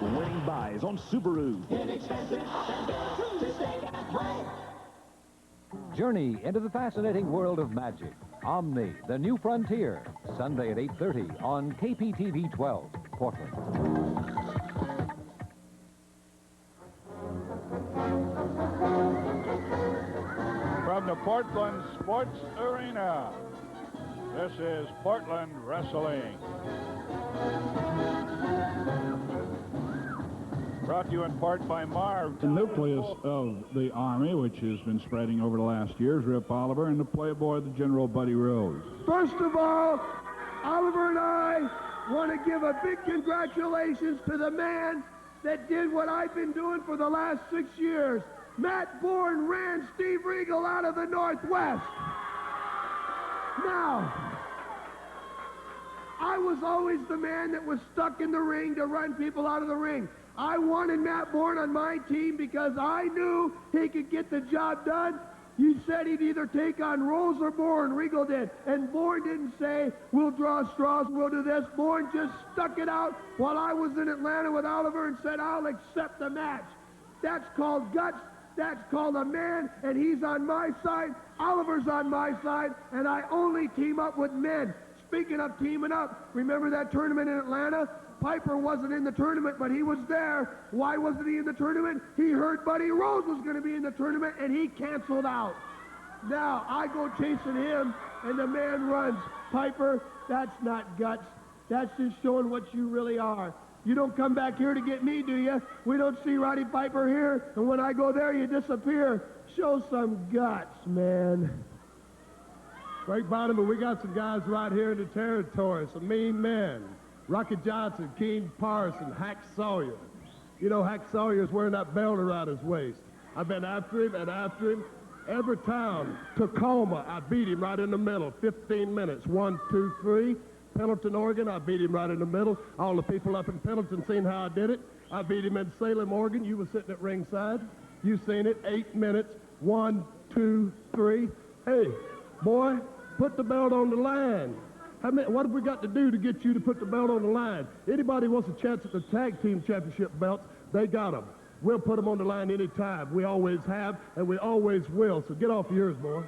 Winning buys on Subaru. Inexpensive and built to stay that way. Journey into the fascinating world of magic. Omni, the New Frontier. Sunday at 8:30 on KPTV 12, Portland. From the Portland Sports Arena, this is Portland Wrestling. Brought to you in part by Marv. The nucleus of the Army, which has been spreading over the last years, Rip Oliver, and the Playboy, the General Buddy Rose. First of all, Oliver and I want to give a big congratulations to the man that did what I've been doing for the last 6 years. Matt Bourne ran Steve Regal out of the Northwest. Now, I was always the man that was stuck in the ring to run people out of the ring. I wanted Matt Bourne on my team because I knew he could get the job done. You said he'd either take on Rose or Bourne. Regal did. And Bourne didn't say, we'll draw straws, we'll do this. Bourne just stuck it out while I was in Atlanta with Oliver and said, I'll accept the match. That's called guts. That's called a man, and he's on my side. Oliver's on my side, and I only team up with men. Speaking of teaming up, remember that tournament in Atlanta? Piper wasn't in the tournament, but he was there. Why wasn't he in the tournament? He heard Buddy Rose was going to be in the tournament, and he canceled out. Now, I go chasing him, and the man runs. Piper, that's not guts. That's just showing what you really are. You don't come back here to get me, do you? We don't see Roddy Piper here, and when I go there, you disappear. Show some guts, man. Greg Bottoman, we got some guys right here in the territory, some mean men. Rocky Johnson, Keen Parson, Hack Sawyer. You know, Hack Sawyer's wearing that belt around his waist. I've been after him and after him. Every town, Tacoma, I beat him right in the middle, 15 minutes, 1, 2, 3. Pendleton, Oregon, I beat him right in the middle. All the people up in Pendleton seen how I did it. I beat him in Salem, Oregon. You were sitting at ringside. You seen it, 8 minutes, 1, 2, 3. Hey, boy, put the belt on the line. What have we got to do to get you to put the belt on the line? Anybody wants a chance at the tag team championship belts, they got them. We'll put them on the line anytime. We always have, and we always will. So get off yours, boy.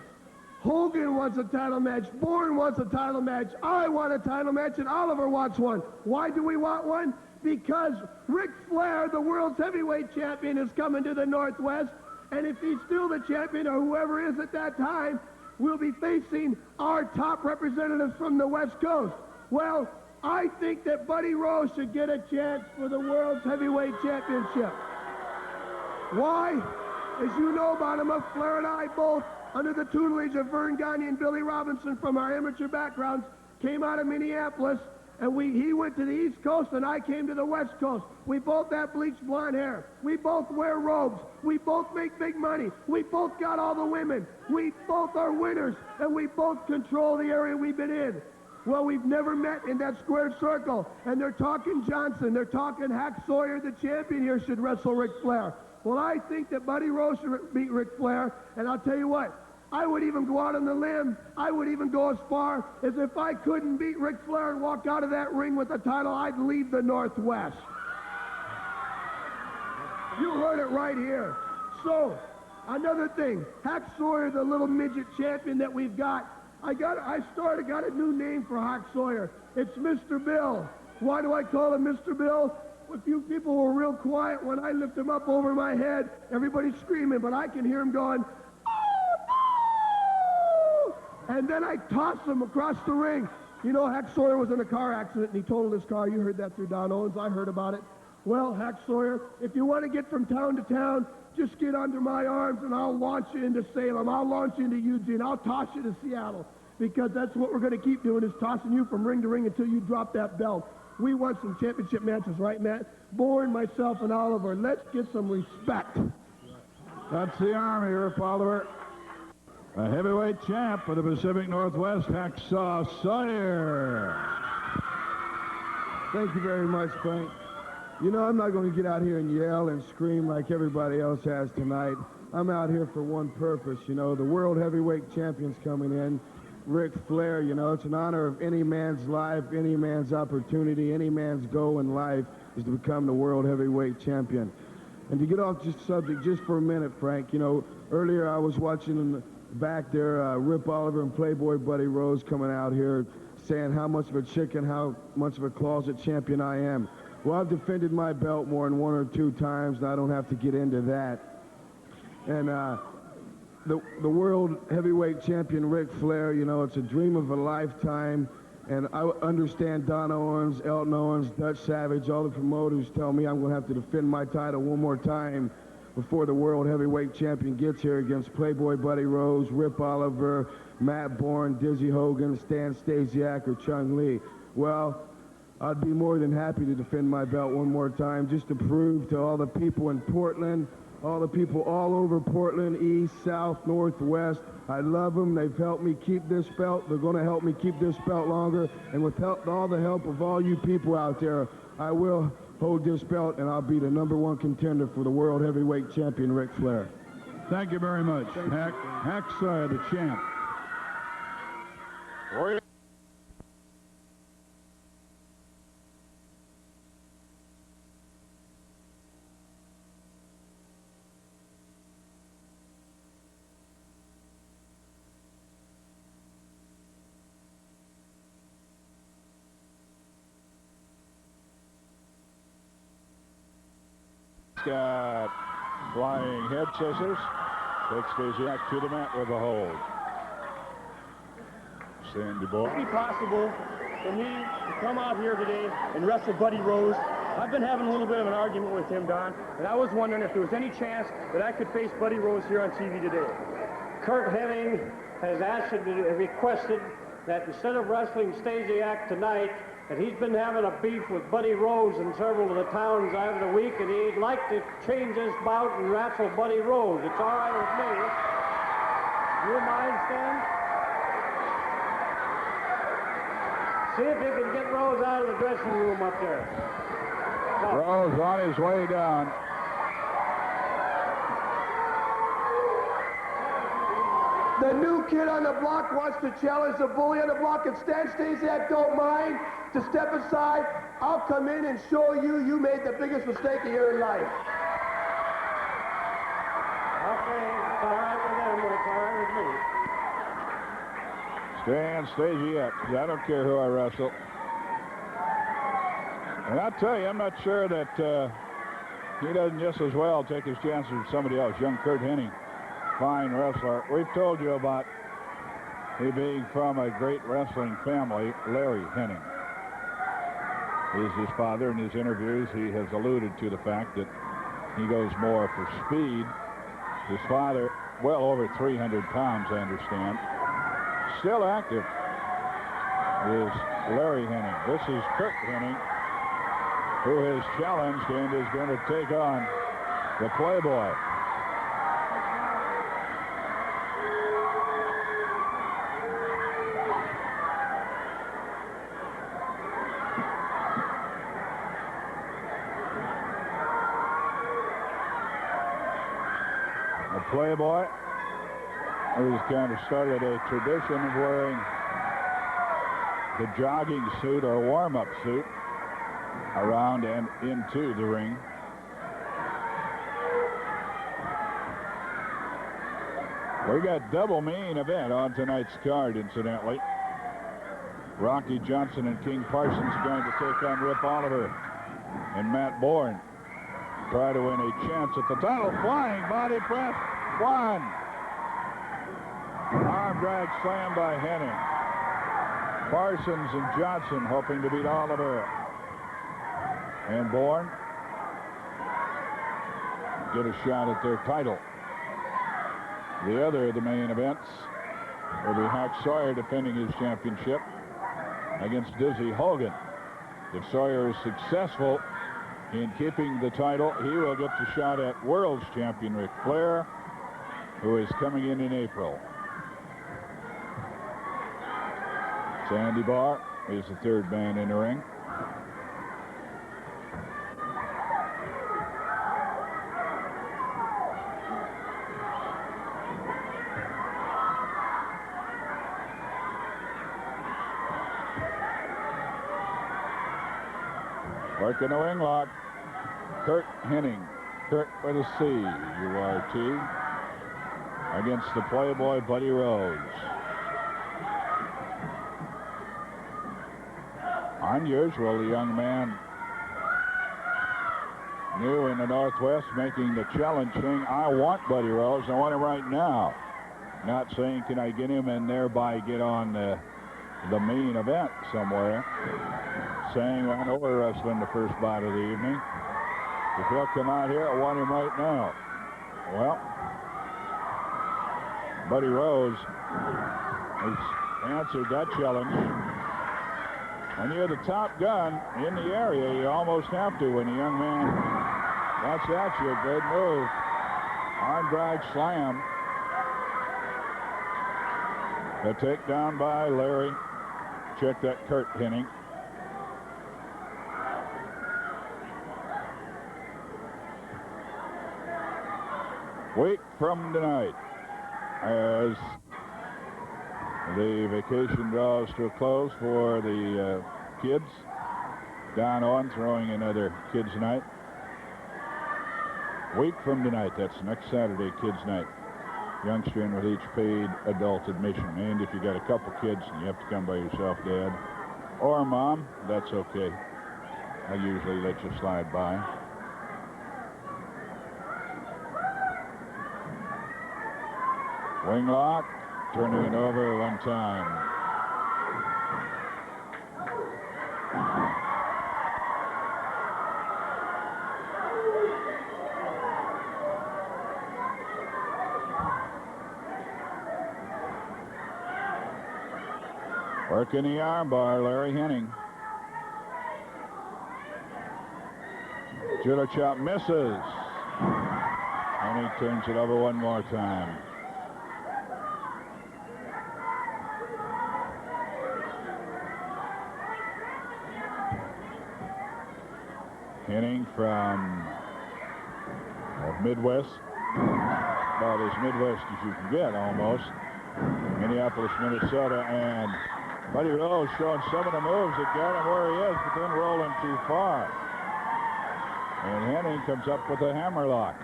Hogan wants a title match. Bourne wants a title match. I want a title match, and Oliver wants one. Why do we want one? Because Ric Flair, the world's heavyweight champion, is coming to the Northwest, and if he's still the champion or whoever is at that time, we'll be facing our top representatives from the West Coast. Well, I think that Buddy Rose should get a chance for the World's Heavyweight Championship. Why? As you know, Bottomup, Flair and I both, under the tutelage of Vern Gagne and Billy Robinson from our amateur backgrounds, came out of Minneapolis, and he went to the East Coast and I came to the West Coast. We both have bleached blonde hair. We both wear robes. We both make big money. We both got all the women. We both are winners, and we both control the area we've been in. Well, we've never met in that squared circle, and they're talking Johnson. They're talking Hack Sawyer, the champion here, should wrestle Ric Flair. Well, I think that Buddy Rose should beat Ric Flair, and I'll tell you what, I would even go out on the limb. I would even go as far as if I couldn't beat Ric Flair and walk out of that ring with the title, I'd leave the Northwest. You heard it right here. So, another thing, Hack Sawyer, the little midget champion that we've got, I got a new name for Hack Sawyer. It's Mr. Bill. Why do I call him Mr. Bill? A few people were real quiet when I lift him up over my head. Everybody's screaming, but I can hear him going, and then I toss him across the ring. You know, Hack Sawyer was in a car accident, and he totaled his car. You heard that through Don Owens. I heard about it. Well, Hack Sawyer, if you want to get from town to town, just get under my arms, and I'll launch you into Salem. I'll launch you into Eugene. I'll toss you to Seattle, because that's what we're going to keep doing, is tossing you from ring to ring until you drop that belt. We want some championship matches, right, Matt? Bourne, myself, and Oliver. Let's get some respect. That's the Army, Rip Oliver. A heavyweight champ for the Pacific Northwest, Hacksaw Sawyer. Thank you very much, Frank. You know, I'm not going to get out here and yell and scream like everybody else has tonight. I'm out here for one purpose. You know, the World Heavyweight Champion's coming in. Ric Flair, you know, it's an honor of any man's life, any man's opportunity, any man's goal in life. is to become the world heavyweight champion. And to get off just subject just for a minute, Frank, you know, earlier I was watching in the back there Rip Oliver and Playboy Buddy Rose coming out here saying how much of a chicken, how much of a closet champion I am. Well, I've defended my belt more than 1 or 2 times, and I don't have to get into that. And the world heavyweight champion, Ric Flair, you know, it's a dream of a lifetime. And I understand Don Owens, Elton Owens, Dutch Savage, all the promoters tell me I'm going to have to defend my title one more time before the world heavyweight champion gets here against Playboy Buddy Rose, Rip Oliver, Matt Bourne, Dizzy Hogan, Stan Stasiak, or Chung Lee. Well, I'd be more than happy to defend my belt one more time just to prove to all the people in Portland, all the people all over Portland, east, south, north, west, I love them. They've helped me keep this belt. They're going to help me keep this belt longer. And with all the help of all you people out there, I will hold this belt, and I'll be the #1 contender for the world heavyweight champion, Ric Flair. Thank you very much. Hack Sawyer, the champ. Got flying head scissors. Takes Stasiak to the mat with a hold. Sandy Boy. Would it be possible for me to come out here today and wrestle Buddy Rose? I've been having a little bit of an argument with him, Don, and I was wondering if there was any chance that I could face Buddy Rose here on TV today. Curt Hennig has requested that instead of wrestling Stasiak tonight, that he's been having a beef with Buddy Rose in several of the towns out of the week, and he'd like to change this bout and wrestle Buddy Rose. It's all right with me. Do you mind, Stan? See if you can get Rose out of the dressing room up there. Rose on his way down. The new kid on the block wants to challenge the bully on the block, and Stan Stasiak don't mind to step aside. I'll come in and show you made the biggest mistake of your life. Okay, it's all right with them, but it's all right with me. Stan Stasiak. I don't care who I wrestle. And I'll tell you, I'm not sure that he doesn't just as well take his chances with somebody else. Young Curt Hennig, fine wrestler. We've told you about he being from a great wrestling family. Larry Hennig is his father. In his interviews, he has alluded to the fact that he goes more for speed. His father, well over 300 pounds, I understand. Still active is Larry Hennig. This is Curt Hennig, who has challenged and is going to take on the Playboy. The Playboy, who's kind of started a tradition of wearing the jogging suit or warm-up suit around and into the ring. We got double main event on tonight's card, incidentally. Rocky Johnson and King Parsons going to take on Rip Oliver and Matt Bourne. Try to win a chance at the title. Flying body press. One. Arm drag slam by Hennig. Parsons and Johnson hoping to beat Oliver. And Bourne get a shot at their title. The other of the main events will be Hack Sawyer defending his championship against Dizzy Hogan. If Sawyer is successful in keeping the title, he will get the shot at World's Champion Ric Flair, who is coming in April. Sandy Barr is the third man in the ring. Working the wing lock. Kurt Henning. Kurt with a C, U-R-T. Against the Playboy Buddy Rose. Unusual, the young man new in the Northwest making the challenge, saying, I want Buddy Rose. I want him right now. Not saying, can I get him and thereby get on the main event somewhere. Saying, I know we're wrestling the first bout of the evening. If he'll come out here, I want him right now. Well, Buddy Rose has answered that challenge. When you're the top gun in the area, you almost have to when a young man wants at you. Good move. Arm drag slam. The takedown by Larry. Check that Kurt Henning. Week from tonight, as the vacation draws to a close for the kids. Don Owen throwing another kids night. Week from tonight, that's next Saturday, kids night. Youngster in with each paid adult admission. And if you got a couple kids and you have to come by yourself, Dad, or Mom, that's okay. I usually let you slide by. Wing lock, turning it over one time. Working the armbar, Larry Henning. Judo chop misses. And he turns it over one more time. Henning from Midwest, about as Midwest as you can get almost. Minneapolis, Minnesota, and Buddy Rose showing some of the moves that got him where he is, but then rolling too far. And Henning comes up with a hammerlock.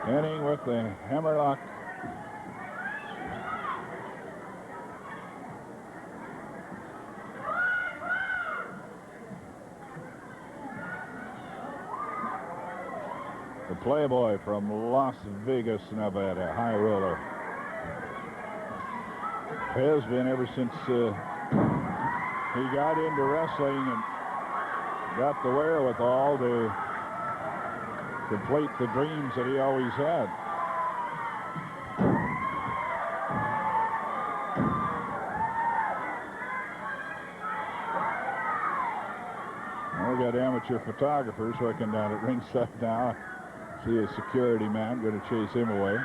Henning with the hammerlock. The Playboy from Las Vegas, Nevada, high roller. Has been ever since he got into wrestling and got the wherewithal to complete the dreams that he always had. Well, we got amateur photographers working down at ringside now. See a security man going to chase him away.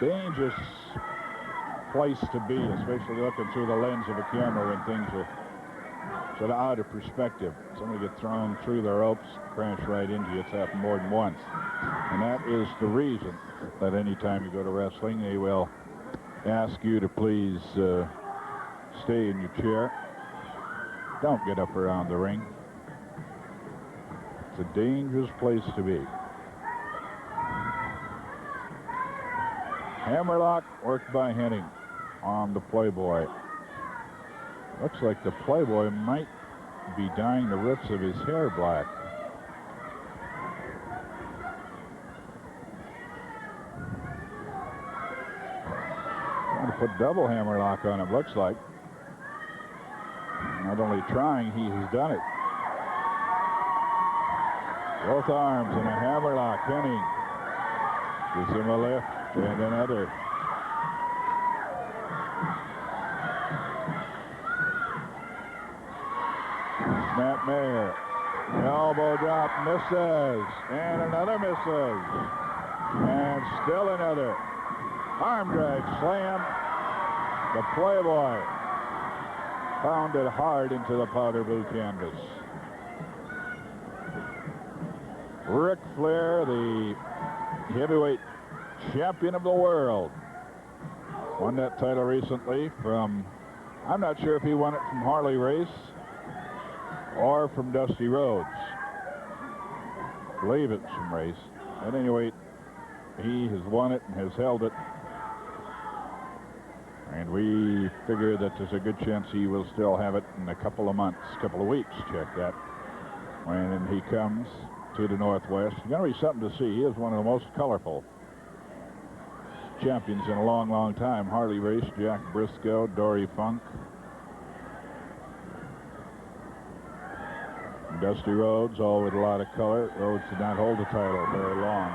Dangerous place to be, especially looking through the lens of a camera when things are sort of out of perspective. Somebody gets thrown through the ropes, crash right into you. It's happened more than once. And that is the reason that anytime you go to wrestling, they will ask you to please stay in your chair. Don't get up around the ring. It's a dangerous place to be. Hammerlock worked by Henning on the Playboy. Looks like the Playboy might be dyeing the roots of his hair black. Trying to put double hammerlock on him, looks like. Not only trying, he has done it. Both arms in a hammerlock. Henning gives him a lift and another. Snapmare. Elbow drop misses. And another misses. And still another. Arm drag slam. The Playboy pounded hard into the powder blue canvas. Ric Flair, the heavyweight champion of the world, won that title recently from, I'm not sure if he won it from Harley Race or from Dusty Rhodes. I believe it's from Race. At any rate, he has won it and has held it. And we figure that there's a good chance he will still have it in a couple of months, couple of weeks. Check that. When he comes to the Northwest, it's going to be something to see. He is one of the most colorful champions in a long, long time. Harley Race, Jack Briscoe, Dory Funk, Dusty Rhodes, all with a lot of color. Rhodes did not hold the title very long.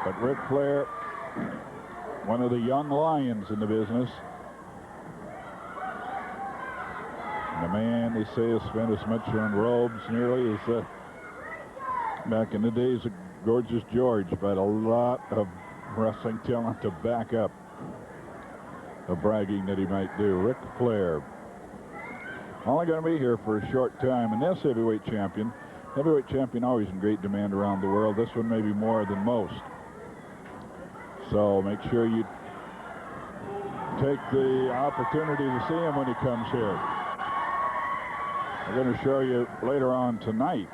But Ric Flair, one of the young lions in the business. And the man, they say, has spent as much on robes nearly as back in the days of Gorgeous George, but a lot of wrestling talent to back up the bragging that he might do. Ric Flair, only going to be here for a short time. And this heavyweight champion always in great demand around the world. This one maybe more than most. So make sure you take the opportunity to see him when he comes here. We're going to show you later on tonight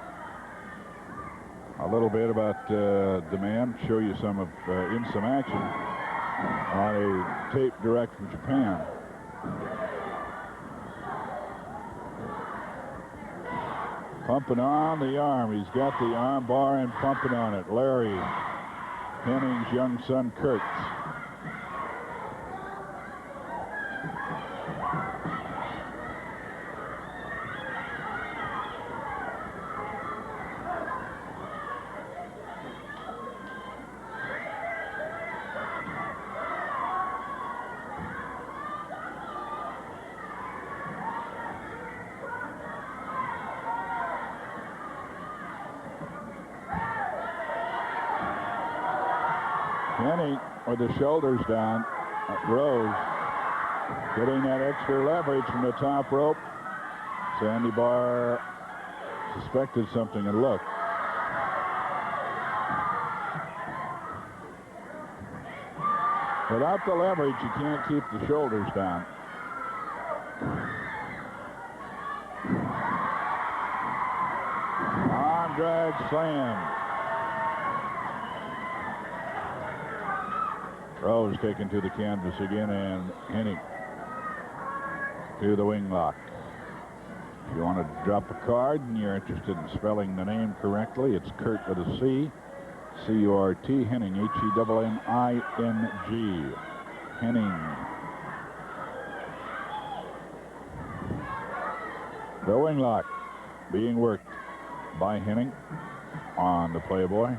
a little bit about the man, show you some of in some action on a tape direct from Japan. Pumping on the arm. He's got the arm bar and pumping on it. Larry Henning's young son, Kurt. Henning with the shoulders down. Rose getting that extra leverage from the top rope. Sandy Barr suspected something and looked. Without the leverage, you can't keep the shoulders down. Arm drag slam. Rose taken to the canvas again, and Hennig to the wing lock. If you want to drop a card and you're interested in spelling the name correctly, it's Kurt with a C. C-U-R-T, Henning, H-E-N-N-I-N-G. Henning. The wing lock being worked by Henning on the Playboy.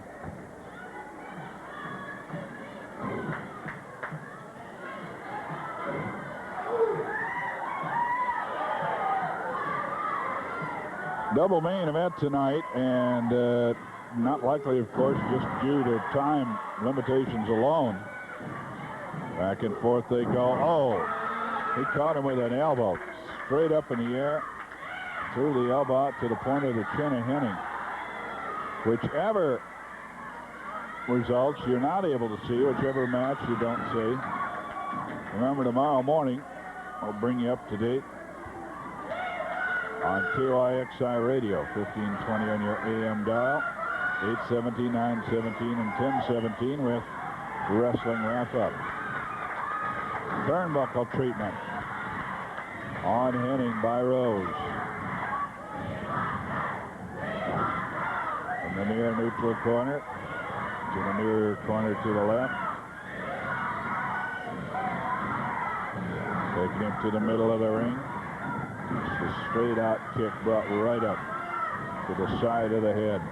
Double main event tonight, and not likely, of course, just due to time limitations alone. Back and forth they go. Oh, he caught him with an elbow straight up in the air, threw the elbow out to the point of the chin of Henning. Whichever results you're not able to see, whichever match you don't see. Remember, tomorrow morning I'll bring you up to date on KYXI Radio, 1520 on your AM dial, 870, 917, and 1017 with Wrestling Wrap-Up. Turnbuckle treatment on Henning by Rose. From the near neutral corner to the near corner to the left. Taking him to the middle of the ring. Just a straight out kick brought right up to the side of the head.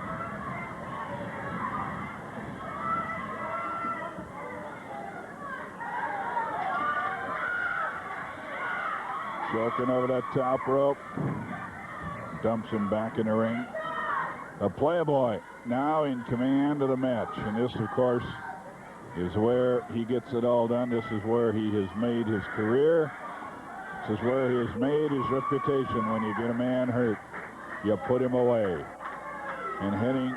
Choking over that top rope. Dumps him back in the ring. The Playboy now in command of the match. And this, of course, is where he gets it all done. This is where he has made his career. This is where he has made his reputation. When you get a man hurt, you put him away. And Henning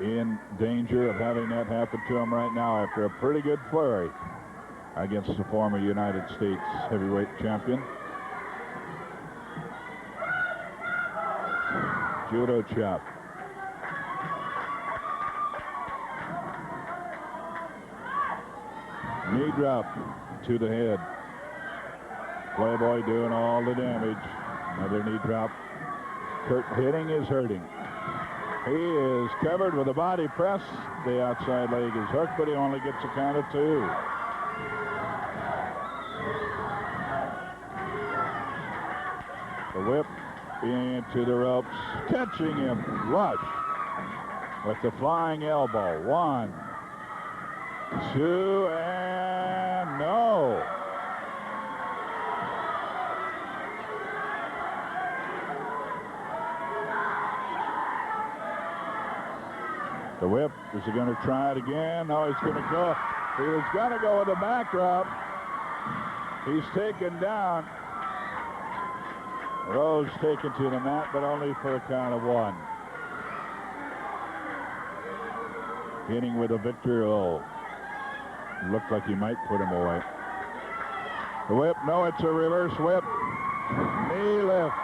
in danger of having that happen to him right now after a pretty good flurry against the former United States heavyweight champion. Judo chop. Knee drop to the head. Playboy doing all the damage. Another knee drop. Curt Hennig is hurting. He is covered with a body press. The outside leg is hooked, but he only gets a count of 2. The whip into the ropes, catching him flush with the flying elbow. 1, 2, and no. The whip, is he going to try it again? No, he's going to go. He was going to go with the back drop. He's taken down. Rose taken to the mat, but only for a count of 1. Hitting with a victory. Oh, looked like he might put him away. The whip, no, it's a reverse whip. Knee lift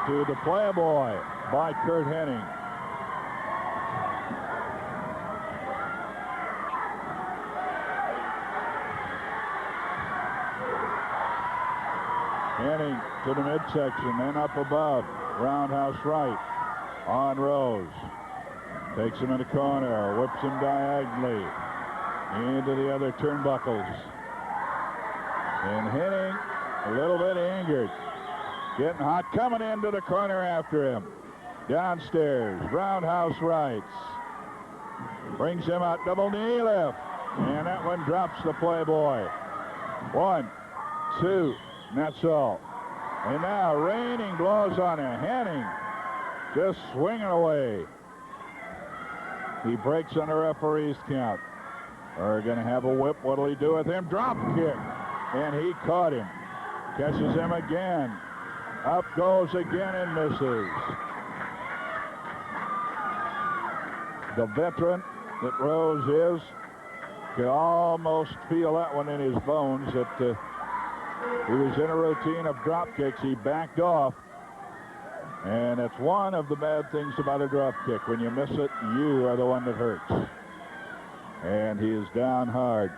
to the Playboy by Curt Hennig. Hennig to the midsection, then up above. Roundhouse right on Rose. Takes him in the corner, whips him diagonally into the other turnbuckles. And Hennig a little bit angered. Getting hot, coming into the corner after him. Downstairs, roundhouse rights. Brings him out, double knee lift. And that one drops the Playboy. 1, 2. And that's all. And now raining blows on him. Hennig just swinging away. He breaks on the referee's count. We're going to have a whip. What'll he do with him? Drop kick. And he caught him. Catches him again. Up goes again and misses. The veteran that Rose is could almost feel that one in his bones that he was in a routine of drop kicks. He backed off. And it's one of the bad things about a drop kick. When you miss it, you are the one that hurts. And he is down hard.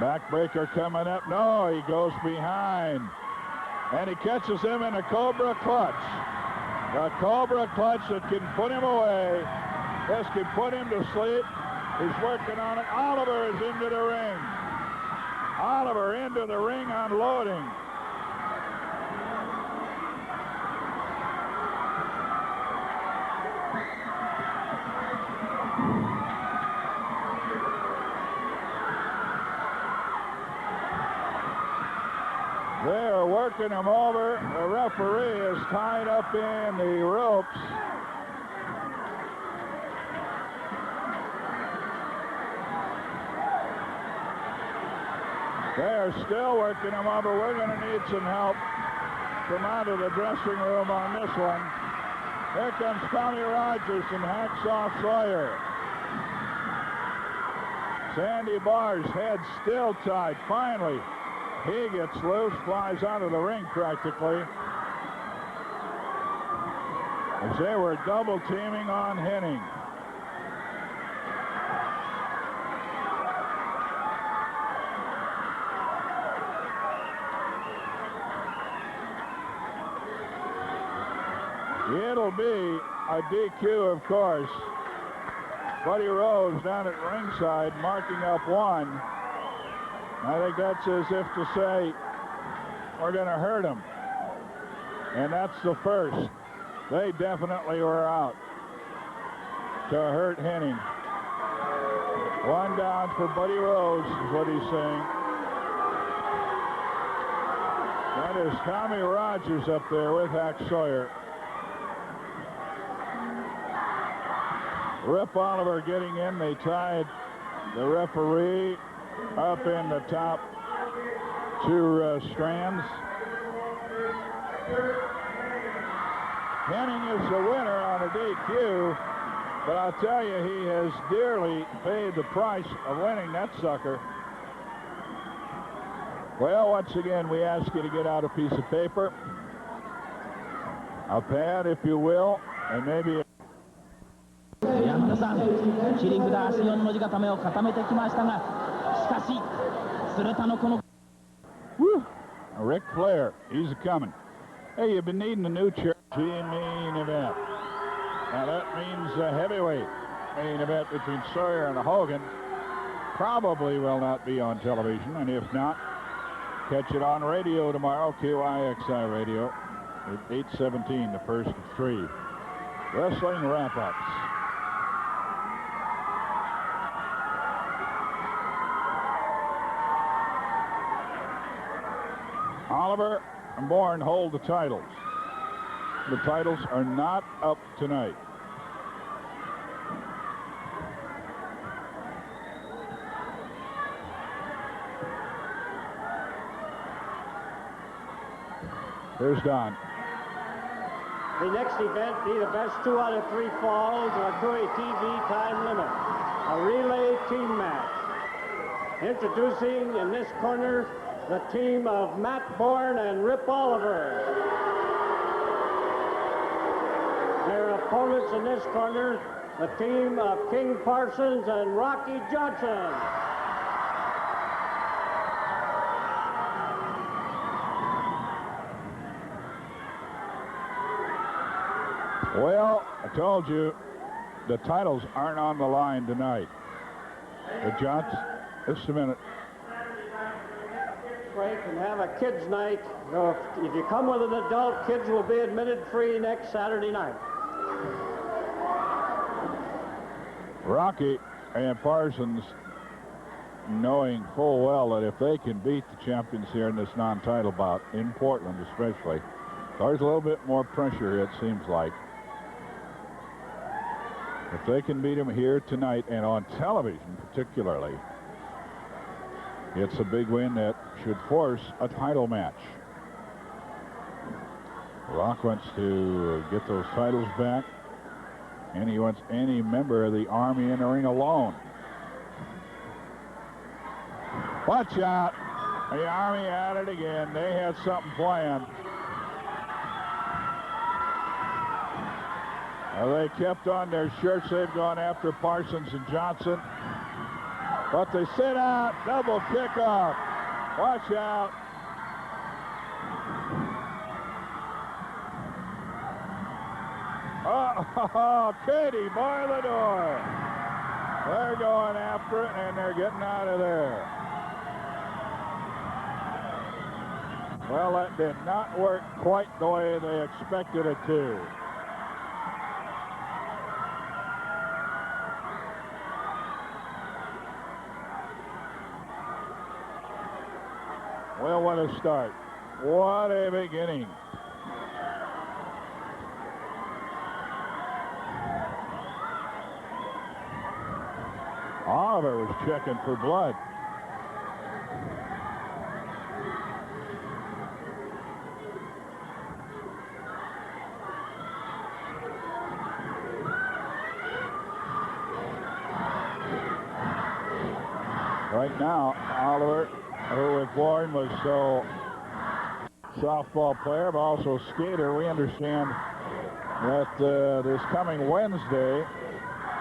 Backbreaker coming up. No, he goes behind. And he catches him in a Cobra clutch. A Cobra clutch that can put him away. This can put him to sleep. He's working on it. Oliver is into the ring. Oliver into the ring, unloading. They're working him over. The referee is tied up in the ropes. They're still working him over. We're going to need some help from out of the dressing room on this one. Here comes Tommy Rogers and Hacksaw Sawyer. Sandy Barr's head still tied. Finally, he gets loose, flies out of the ring practically. As they were double teaming on Hennig. It'll be a DQ, of course. Buddy Rose down at ringside marking up 1. I think that's as if to say, we're going to hurt him. And that's the first. They definitely were out to hurt Hennig. 1 down for Buddy Rose is what he's saying. That is Tommy Rogers up there with Hack Sawyer. Rip Oliver getting in. They tied the referee up in the top 2 strands. Henning is the winner on a DQ, but I'll tell you, he has dearly paid the price of winning that sucker. Well, once again, we ask you to get out a piece of paper, a pad, if you will, and maybe... 山田さん、切り札足4の字固めを固めてきましたが、しかし、鶴田のこの... Ric Flair, he's coming. Hey, you've been needing a new chair. Main event. Now that means a heavyweight main event between Sawyer and Hogan. Probably will not be on television, and if not, catch it on radio tomorrow, KYXI Radio, at 8:17, the first of 3. Wrestling wrap-ups. Oliver and Bourne hold the titles. The titles are not up tonight. Here's Don. The next event be the best 2 out of 3 falls or to a TV time limit. A relay team match. Introducing in this corner the team of Matt Bourne and Rip Oliver. Their opponents in this corner, the team of King Parsons and Rocky Johnson. Well, I told you, the titles aren't on the line tonight. The Johnson, just a minute. Break and have a kids' night. So if you come with an adult, kids will be admitted free next Saturday night. Rocky and Parsons, knowing full well that if they can beat the champions here in this non-title bout, in Portland especially, there's a little bit more pressure here, it seems like. If they can beat him here tonight and on television particularly, it's a big win that should force a title match. Rock wants to get those titles back, and he wants any member of the Army in the ring alone. Watch out. The Army at it again. They had something planned. They kept on their shirts. They've gone after Parsons and Johnson. But they sit out. Double kickoff. Watch out. Oh, Katie, bar the door. They're going after it, and they're getting out of there. Well, that did not work quite the way they expected it to. Well, what a start. What a beginning. Oliver was checking for blood. Right now, Oliver, who with Bourne was so softball player, but also skater, we understand that this coming Wednesday,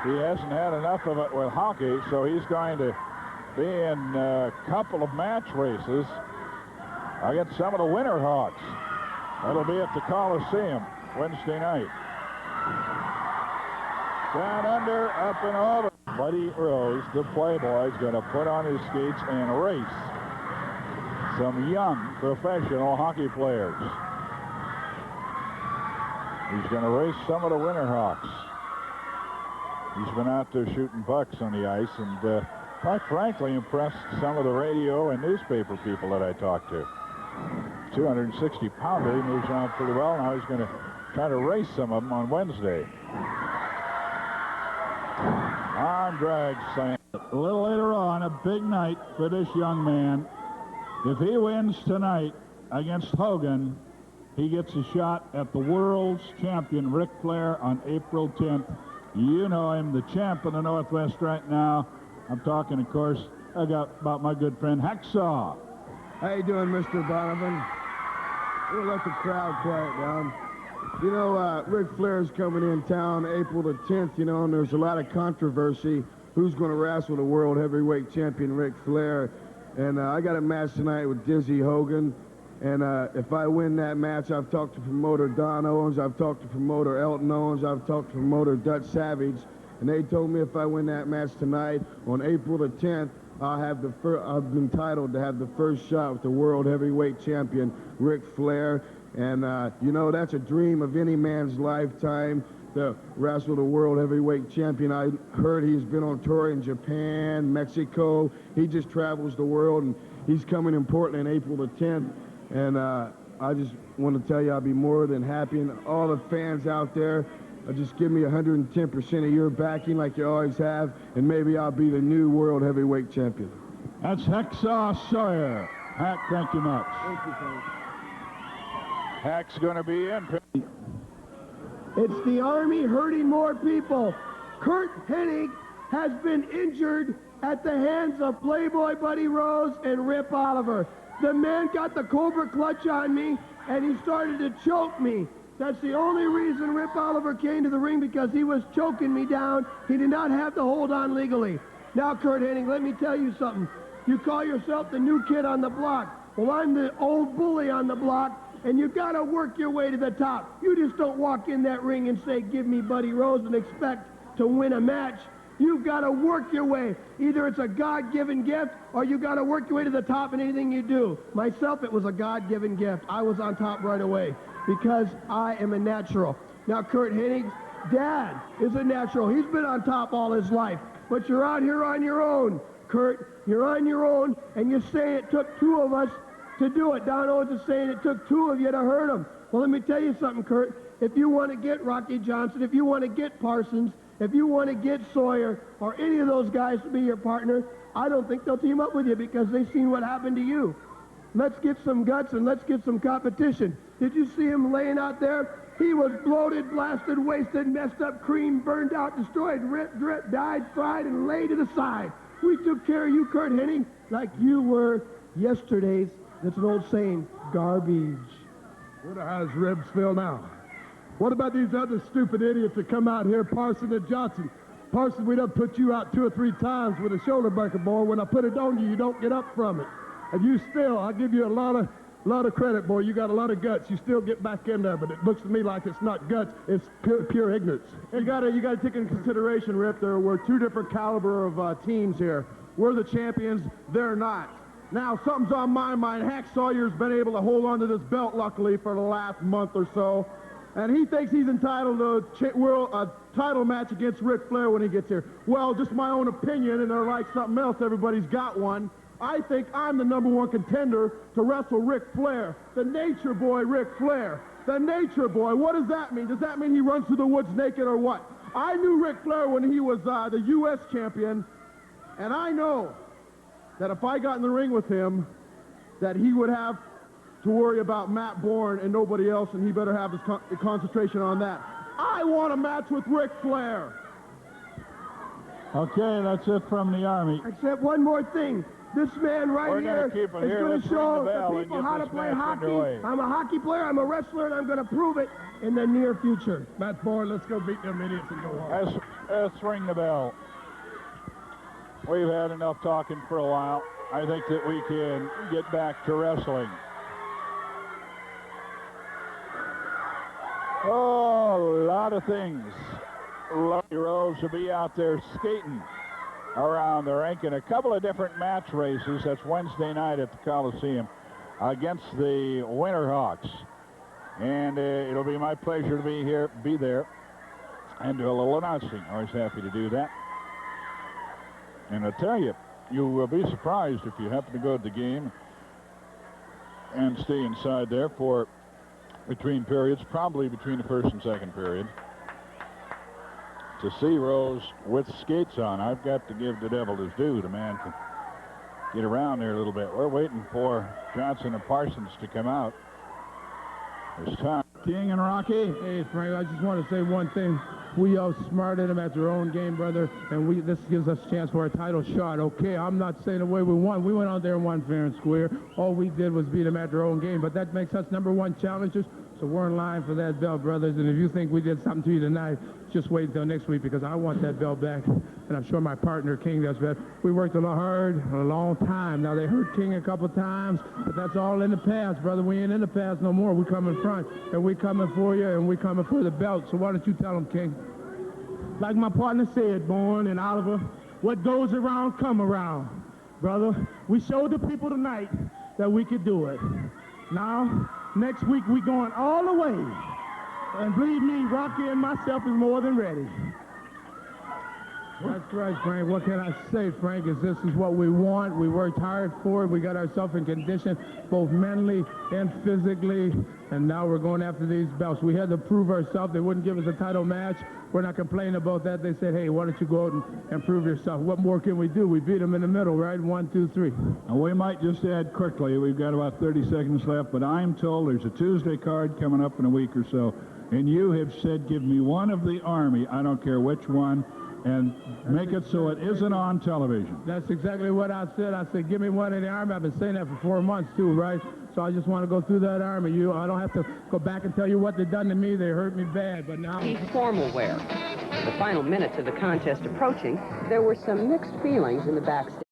he hasn't had enough of it with hockey, so he's going to be in a couple of match races against some of the Winter Hawks. That'll be at the Coliseum Wednesday night. Down under, up and over. Buddy Rose, the Playboy, is going to put on his skates and race some young professional hockey players. He's going to race some of the Winter Hawks. He's been out there shooting pucks on the ice and quite frankly impressed some of the radio and newspaper people that I talked to. 260-pounder, he moves around pretty well. Now he's going to try to race some of them on Wednesday. Arm drag slam. A little later on, a big night for this young man. If he wins tonight against Hogan, he gets a shot at the world's champion, Ric Flair, on April 10th. You know him, the champ of the Northwest right now. I'm talking, of course, about my good friend Hacksaw. How you doing, Mr. Donovan? We'll let the crowd quiet down. You know, Ric Flair's coming in town April the 10th, you know, and there's a lot of controversy. Who's going to wrestle the world heavyweight champion, Ric Flair? And I got a match tonight with Dizzy Hogan. And if I win that match, I've talked to promoter Don Owens, I've talked to promoter Elton Owens, I've talked to promoter Dutch Savage, and they told me if I win that match tonight on April the 10th, I've been entitled to have the first shot with the world heavyweight champion, Ric Flair. And, you know, that's a dream of any man's lifetime, to wrestle the world heavyweight champion. I heard he's been on tour in Japan, Mexico. He just travels the world, and he's coming in Portland April the 10th. And I just want to tell you I'll be more than happy. And all the fans out there, just give me 110% of your backing like you always have, and maybe I'll be the new world heavyweight champion. That's Hacksaw Sawyer. Hack, thank you much. Thank you, Frank. Hack's going to be in. It's the Army hurting more people. Curt Hennig has been injured at the hands of Playboy Buddy Rose and Rip Oliver. The man got the Cobra Clutch on me, and he started to choke me. That's the only reason Rip Oliver came to the ring, because he was choking me down. He did not have to hold on legally. Now, Curt Hennig, let me tell you something. You call yourself the new kid on the block. Well, I'm the old bully on the block, and you got to work your way to the top. You just don't walk in that ring and say, give me Buddy Rose, and expect to win a match. You've got to work your way. Either it's a God-given gift, or you got to work your way to the top in anything you do. Myself, it was a God-given gift. I was on top right away because I am a natural. Now, Curt Hennig's dad is a natural. He's been on top all his life. But you're out here on your own, Curt. You're on your own, and you say it took two of us to do it. Don Owens is saying it took two of you to hurt him. Well, let me tell you something, Curt. If you want to get Rocky Johnson, if you want to get Parsons, if you want to get Sawyer or any of those guys to be your partner, I don't think they'll team up with you because they've seen what happened to you. Let's get some guts and let's get some competition. Did you see him laying out there? He was bloated, blasted, wasted, messed up, creamed, burned out, destroyed, ripped, dripped, died, fried, and laid to the side. We took care of you, Curt Hennig, like you were yesterday's, that's an old saying, garbage. Wonder how his ribs feel now. What about these other stupid idiots that come out here, Parson and Johnson? Parson, we done put you out 2 or 3 times with a shoulder breaker, boy. When I put it on you, you don't get up from it. And you still, I'll give you a lot of credit, boy. You got a lot of guts. You still get back in there, but it looks to me like it's not guts. It's pure ignorance. You got to take into consideration, Rip, there were 2 different caliber of teams here. We're the champions. They're not. Now, something's on my mind. Hack Sawyer's been able to hold on to this belt, luckily, for the last month or so. And he thinks he's entitled to a title match against Ric Flair when he gets here. Well, just my own opinion, and they're like something else. Everybody's got one. I think I'm the #1 contender to wrestle Ric Flair. The Nature Boy, Ric Flair. The Nature Boy. What does that mean? Does that mean he runs through the woods naked or what? I knew Ric Flair when he was the U.S. champion, and I know that if I got in the ring with him, that he would have to worry about Matt Bourne and nobody else, and he better have his concentration on that. I want a match with Ric Flair. Okay, that's it from the Army. Except one more thing. This man right here is going to show the people how to play hockey. I'm a hockey player, I'm a wrestler, and I'm going to prove it in the near future. Matt Bourne, let's go beat them idiots and go home. Let's ring the bell. We've had enough talking for a while. I think that we can get back to wrestling. Oh, a lot of things. Buddy Rose will be out there skating around the rink in a couple of different match races. That's Wednesday night at the Coliseum against the Winterhawks. And it'll be my pleasure to be there, and do a little announcing. Always happy to do that. And I tell you, you will be surprised if you happen to go to the game and stay inside there for between periods, probably between the first and second period, to see Rose with skates on. I've got to give the devil his due. The man can get around there a little bit. We're waiting for Johnson and Parsons to come out. It's time. King and Rocky. Hey, Frank, I just want to say one thing. We outsmarted them at their own game, brother, and this gives us a chance for a title shot. Okay, I'm not saying the way we won. We went out there and won fair and square. All we did was beat them at their own game, but that makes us #1 challengers, so we're in line for that belt, brothers. And if you think we did something to you tonight, just wait until next week, because I want that belt back, and I'm sure my partner, King, does better. We worked a lot hard, a long time. Now, they hurt King a couple times, but that's all in the past, brother. We ain't in the past no more. We come in front, and we coming for you, and we coming for the belt. So why don't you tell them, King? Like my partner said, Bourne and Oliver, what goes around, come around. Brother, we showed the people tonight that we could do it. Now, next week, we going all the way. And believe me, Rocky and myself is more than ready. That's right, Frank. What can I say, Frank, is this is what we want. We worked hard for it. We got ourselves in condition, both mentally and physically, and now we're going after these belts. We had to prove ourselves. They wouldn't give us a title match. We're not complaining about that. They said, hey, why don't you go out and prove yourself? What more can we do? We beat them in the middle, right? 1, 2, 3. And we might just add quickly, we've got about 30 seconds left, but I'm told there's a Tuesday card coming up in a week or so, and you have said, give me one of the Army, I don't care which one, and make it so it isn't on television. That's exactly what I said. I said, give me one in the Army. I've been saying that for 4 months, too, right? So I just want to go through that Army. I don't have to go back and tell you what they've done to me. They hurt me bad, but now... Formal wear. The final minutes of the contest approaching, there were some mixed feelings in the backstage.